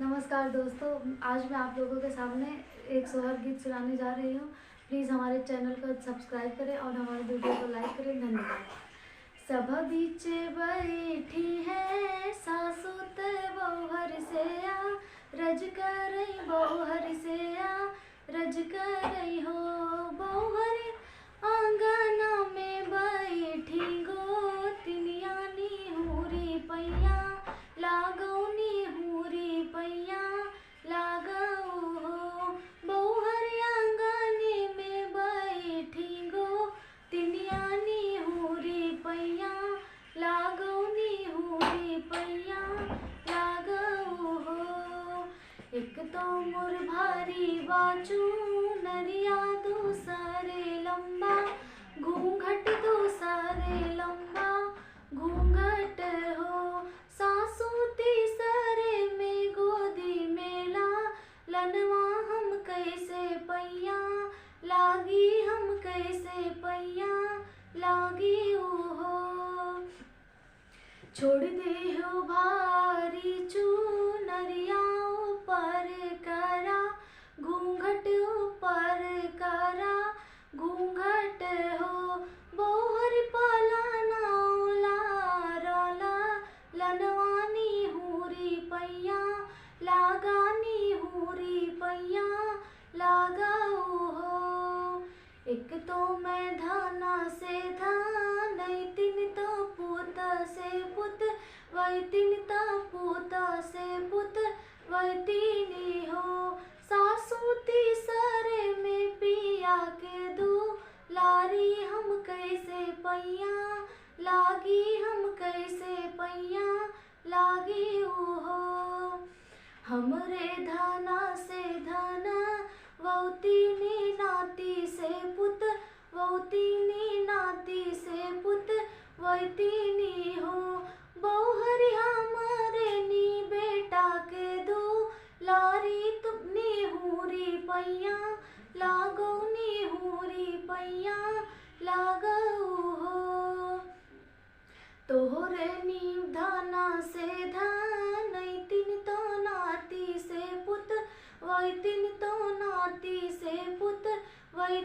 नमस्कार दोस्तों, आज मैं आप लोगों के सामने एक सोहर गीत सुनाने जा रही हूँ। प्लीज़ हमारे चैनल को सब्सक्राइब करें और हमारे वीडियो को लाइक करें। धन्यवाद। सब बीचे बैठी है सासु ते बहुहर से आ, रज करई बहुहर से आ, रज करई हो बहुहर आंगना में बैठी गोतिनिया निहुरी पैया लागौनी हुरी पैया लागऊ हो बहुहर आंगने में बैठी गोतिनिया निहुरी पैया लागौनी हुरी पैया लागऊ हो। एक तो मोर भारी बाजू नरिया दूसरे लंबा घूंघट दूसरे लंबा घूंघट हो। सासू तीसरे में गोदी मेला लनवा हम कैसे पैया लागी हम कैसे पैया लागी हो। छोड़ दे हो भारी चुनरिया ऊपर करा घूंघट ऊपर करा घूंघट हो। बहुहर पालाना लारला लनवानी हुरी पैया लागानी हुरी पैया लगाऊ हो। एक तो मैं धाना से धान तीन तो पुत से पुत वही तीन तो पुत से पुत वही तीनी हो। सासू तीसरे में पिया के दो लारी हम कैसे पैया लागी हम कैसे पैया लागी हो। हमरे धाना से धाना वौतीनी नाती से पुत वौतीनी नाती से पुत वैतीनी हो। बहुहर हमरे नी बेटा के दो लारी तुमनी हुरी पैया लागौनी हुरी पैया लागऊ हो। तोहरे नीम धाना से धान तीन तो नाती से पुत वही तीन तो नाती से पुत वही